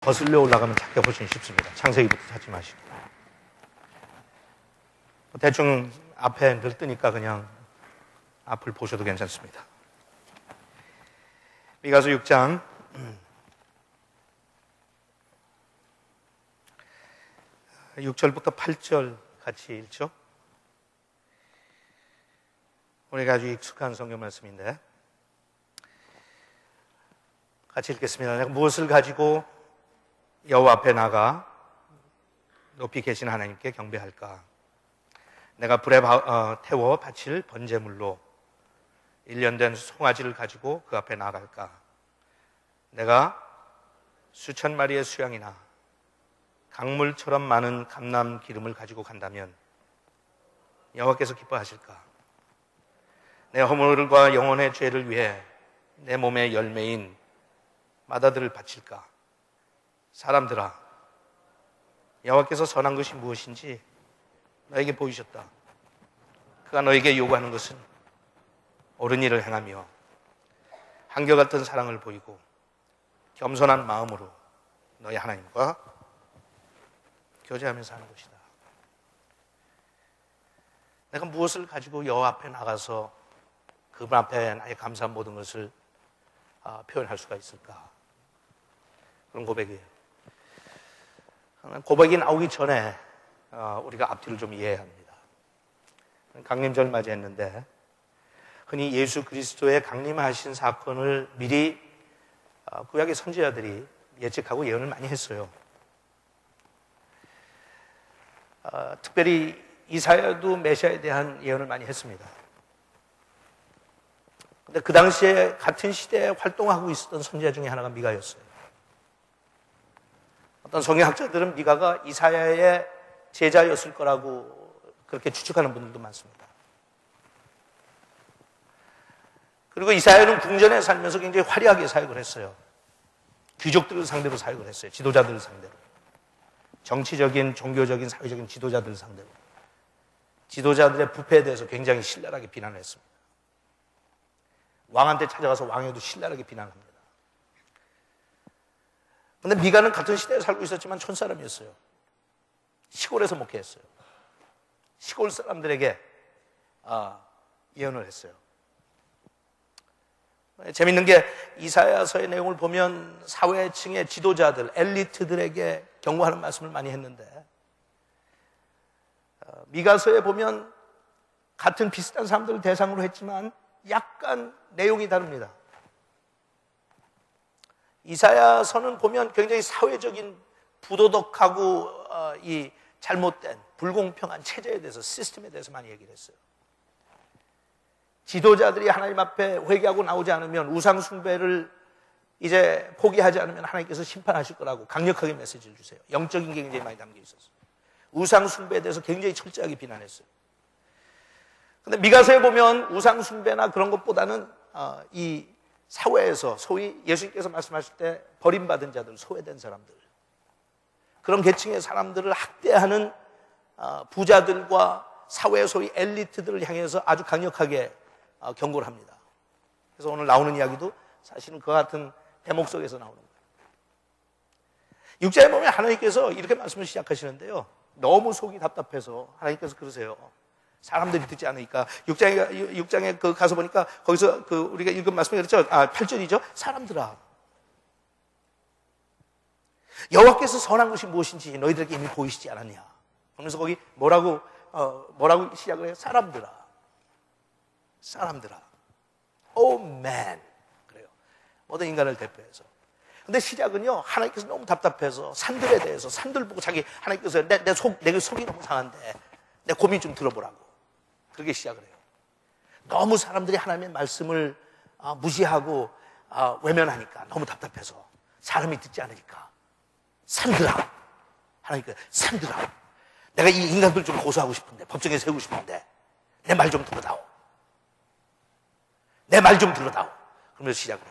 거슬려 올라가면 찾기가 훨씬 쉽습니다. 창세기부터 찾지 마시고. 대충 앞에 늘 뜨니까 그냥 앞을 보셔도 괜찮습니다. 미가서 6장 6절부터 8절 같이 읽죠. 우리가 아주 익숙한 성경 말씀인데 같이 읽겠습니다. 내가 무엇을 가지고 여호와 앞에 나가 높이 계신 하나님께 경배할까? 내가 불에 태워 바칠 번제물로 1년 된 송아지를 가지고 그 앞에 나갈까? 내가 수천 마리의 수양이나 강물처럼 많은 감람 기름을 가지고 간다면 여호와께서 기뻐하실까? 내 허물과 영혼의 죄를 위해 내 몸의 열매인 마다들을 바칠까? 사람들아, 여호와께서 선한 것이 무엇인지 너에게 보이셨다. 그가 너에게 요구하는 것은 옳은 일을 행하며 한결같은 사랑을 보이고 겸손한 마음으로 너희 하나님과 교제하면서 하는 것이다. 내가 무엇을 가지고 여호와 앞에 나가서 그분 앞에 나의 감사한 모든 것을 표현할 수가 있을까? 그런 고백이에요. 고백이 나오기 전에 우리가 앞뒤를 좀 이해해야 합니다. 강림절 맞이했는데 흔히 예수 그리스도의 강림하신 사건을 미리 구약의 선지자들이 예측하고 예언을 많이 했어요. 특별히 이사야도 메시아에 대한 예언을 많이 했습니다. 근데 그 당시에 같은 시대에 활동하고 있었던 선지자 중에 하나가 미가였어요. 어떤 성경학자들은 미가가 이사야의 제자였을 거라고 그렇게 추측하는 분들도 많습니다. 그리고 이사야는 궁전에 살면서 굉장히 화려하게 사역을 했어요. 귀족들을 상대로 사역을 했어요. 지도자들을 상대로. 정치적인, 종교적인, 사회적인 지도자들을 상대로. 지도자들의 부패에 대해서 굉장히 신랄하게 비난을 했습니다. 왕한테 찾아가서 왕에도 신랄하게 비난합니다. 그런데 미가는 같은 시대에 살고 있었지만 촌사람이었어요. 시골에서 목회했어요. 시골 사람들에게 예언을 했어요. 재밌는 게 이사야서의 내용을 보면 사회층의 지도자들, 엘리트들에게 경고하는 말씀을 많이 했는데 미가서에 보면 같은 비슷한 사람들을 대상으로 했지만 약간 내용이 다릅니다. 이사야서는 보면 굉장히 사회적인 부도덕하고 이 잘못된 불공평한 체제에 대해서, 시스템에 대해서 많이 얘기를 했어요. 지도자들이 하나님 앞에 회개하고 나오지 않으면, 우상 숭배를 이제 포기하지 않으면 하나님께서 심판하실 거라고 강력하게 메시지를 주세요. 영적인 게 굉장히 많이 담겨 있었어요. 우상 숭배에 대해서 굉장히 철저하게 비난했어요. 근데 미가서에 보면 우상 숭배나 그런 것보다는 이 사회에서 소위 예수님께서 말씀하실 때 버림받은 자들, 소외된 사람들, 그런 계층의 사람들을 학대하는 부자들과 사회의 소위 엘리트들을 향해서 아주 강력하게 경고를 합니다. 그래서 오늘 나오는 이야기도 사실은 그와 같은 대목 속에서 나오는 거예요. 6장에 보면 하나님께서 이렇게 말씀을 시작하시는데요. 너무 속이 답답해서 하나님께서 그러세요. 사람들이 듣지 않으니까 6장에 그 가서 보니까 거기서 그 우리가 읽은 말씀이 그렇죠. 8절이죠. 사람들아, 여호와께서 선한 것이 무엇인지 너희들에게 이미 보이시지 않았냐. 그러면서 거기 뭐라고 시작을 해요? 사람들아. Oh man. 그래요. 모든 인간을 대표해서. 근데 시작은요, 하나님께서 너무 답답해서 산들에 대해서, 산들 보고 하나님께서 내 속이 너무 상한데 내 고민 좀 들어보라고. 그렇게 시작을 해요. 너무 사람들이 하나님의 말씀을 무시하고 외면하니까 너무 답답해서, 사람이 듣지 않으니까. 산들아. 하나님께서 산들아. 내가 이 인간들 좀 고소하고 싶은데, 법정에 세우고 싶은데 내 말 좀 들어다오. 내 말 좀 들어다오. 그러면서 시작을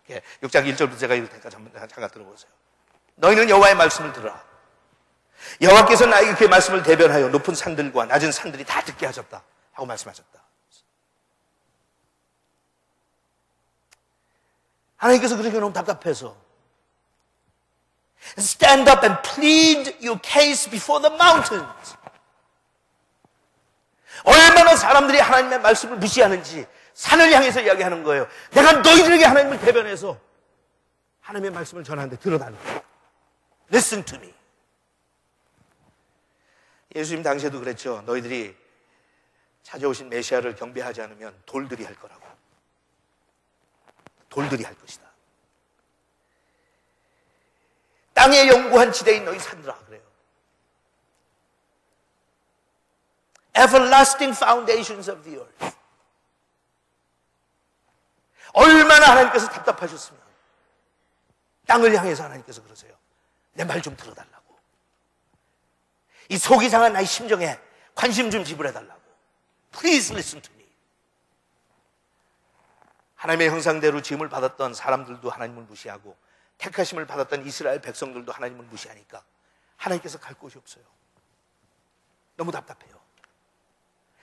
해요. 6장 1절부터 제가 읽을 테니까 잠깐 들어보세요. 너희는 여호와의 말씀을 들어라. 여호와께서 나에게 그의 말씀을 대변하여 높은 산들과 낮은 산들이 다 듣게 하셨다 하고 말씀하셨다. 하나님께서 그렇게 너무 답답해서 Stand up and plead your case before the mountains. 얼마나 사람들이 하나님의 말씀을 무시하는지 산을 향해서 이야기하는 거예요. 내가 너희들에게 하나님을 대변해서 하나님의 말씀을 전하는데 들어달라. Listen to me. 예수님 당시에도 그랬죠. 너희들이 찾아오신 메시아를 경배하지 않으면 돌들이 할 거라고. 돌들이 할 것이다. 땅의 영구한 지대인 너희 산들아 그래요. Everlasting foundations of the earth. 얼마나 하나님께서 답답하셨으면 땅을 향해서 하나님께서 그러세요. 내 말 좀 들어달라고. 이 속이 상한 나의 심정에 관심 좀 지불해달라고. Please listen to me. 하나님의 형상대로 지음을 받았던 사람들도 하나님을 무시하고 택하심을 받았던 이스라엘 백성들도 하나님을 무시하니까 하나님께서 갈 곳이 없어요. 너무 답답해요.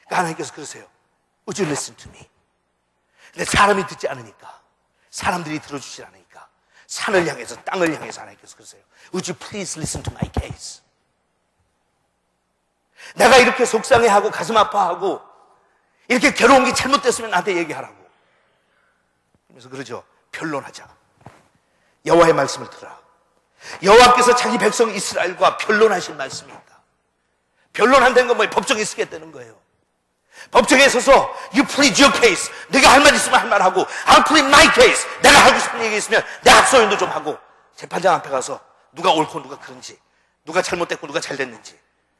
그러니까 하나님께서 그러세요. Would you listen to me? 근데 사람이 듣지 않으니까, 사람들이 들어주지 않으니까 산을 향해서, 땅을 향해서 하나님께서 그러세요. Would you please listen to my case? 내가 이렇게 속상해하고 가슴 아파하고 이렇게 괴로운 게 잘못됐으면 나한테 얘기하라고. 그래서 그러죠. 변론하자. 여호와의 말씀을 들어라. 여호와께서 자기 백성 이스라엘과 변론하신 말씀이 있다. 변론한다는 건 뭐예요? 법정에 쓰겠다는 거예요. 법정에 서서 You plead your case. 네가 할 말 있으면 할 말 하고 I'll plead my case. 내가 하고 싶은 얘기 있으면 내 합소연도 좀 하고 재판장 앞에 가서 누가 옳고 누가 그런지, 누가 잘못됐고 누가 잘됐는지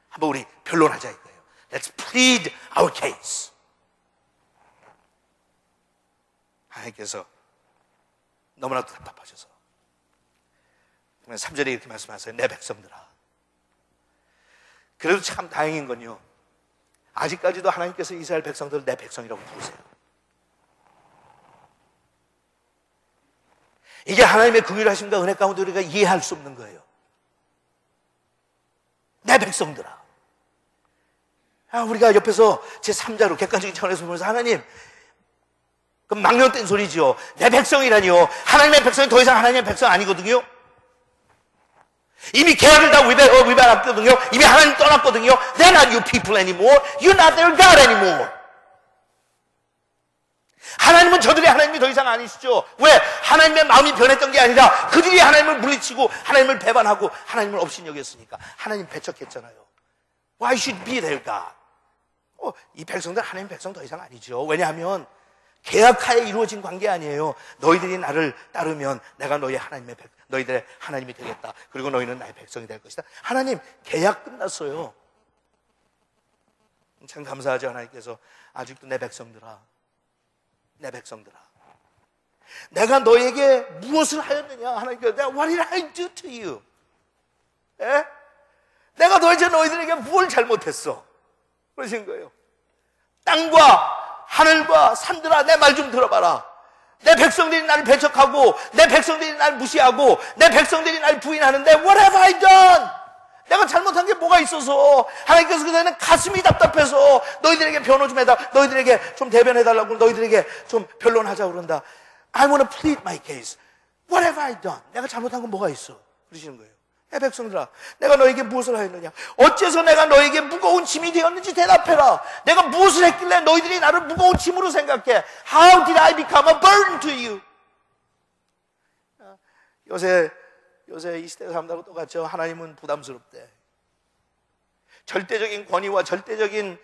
한번 우리 변론하자 이거예요. Let's plead our case. 하나님께서 너무나도 답답하셔서 3절에 이렇게 말씀하세요. 내 백성들아. 그래도 참 다행인 건요, 아직까지도 하나님께서 이스라엘 백성들을 내 백성이라고 부르세요. 이게 하나님의 긍휼하심과 은혜 가운데 우리가 이해할 수 없는 거예요. 내 백성들아. 우리가 옆에서 제3자로 객관적인 차원에서 보면서 하나님, 그 망령된 소리죠. 내 백성이라니요. 하나님의 백성이 더 이상 하나님의 백성 아니거든요. 이미 계약을 다 위반했거든요. 이미 하나님 떠났거든요. They're not your people anymore. You're not their God anymore. 하나님은 저들의 하나님이 더 이상 아니시죠. 왜? 하나님의 마음이 변했던 게 아니라 그들이 하나님을 물리치고 하나님을 배반하고 하나님을 업신여겼으니까 하나님 배척했잖아요. Why should be their God? 이 백성들 하나님 백성 더 이상 아니죠. 왜냐하면 계약하에 이루어진 관계 아니에요. 너희들이 나를 따르면 내가 너희들의 하나님이 되겠다. 그리고 너희는 나의 백성이 될 것이다. 하나님 계약 끝났어요. 참 감사하죠. 하나님께서 아직도 내 백성들아, 내 백성들아, 내가 너에게 무엇을 하였느냐. 하나님께서 What did I do to you? 에? 내가 너희들에게 뭘 잘못했어? 그러신 거예요. 땅과 하늘과 산들아, 내 말 좀 들어봐라. 내 백성들이 나를 배척하고 내 백성들이 나를 무시하고 내 백성들이 나를 부인하는데 What have I done? 내가 잘못한 게 뭐가 있어서 하나님께서 그때는 가슴이 답답해서 너희들에게 변호 좀 해달라, 너희들에게 좀 대변해달라고, 너희들에게 좀 변론하자고 그런다. I want to plead my case. What have I done? 내가 잘못한 건 뭐가 있어? 그러시는 거예요. 내 백성들아, 내가 너에게 무엇을 하였느냐? 어째서 내가 너에게 무거운 짐이 되었는지 대답해라. 내가 무엇을 했길래 너희들이 나를 무거운 짐으로 생각해? How did I become a burden to you? 요새 이 시대 사람들하고 똑같죠. 하나님은 부담스럽대. 절대적인 권위와 절대적인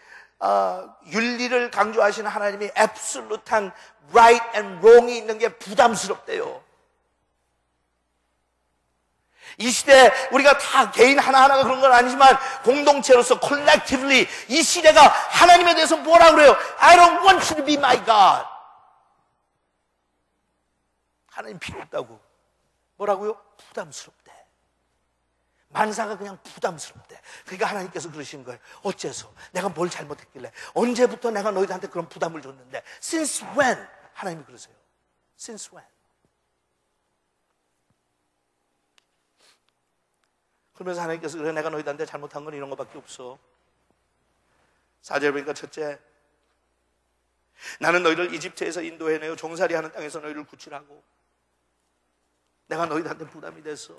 윤리를 강조하시는 하나님이 absolute한 right and wrong이 있는 게 부담스럽대요. 이 시대 우리가 다 개인 하나하나가 그런 건 아니지만 공동체로서 collectively 이 시대가 하나님에 대해서 뭐라 그래요? I don't want you to be my God. 하나님 필요 없다고. 뭐라고요? 부담스럽대. 만사가 그냥 부담스럽대. 그러니까 하나님께서 그러시는 거예요. 어째서? 내가 뭘 잘못했길래? 언제부터 내가 너희들한테 그런 부담을 줬는데? Since when? 하나님이 그러세요. Since when? 그러면서 하나님께서 그래, 내가 너희들한테 잘못한 건 이런 것밖에 없어. 4절 보니까 첫째, 나는 너희를 이집트에서 인도해내어 종살이하는 땅에서 너희를 구출하고 내가 너희들한테 부담이 됐어.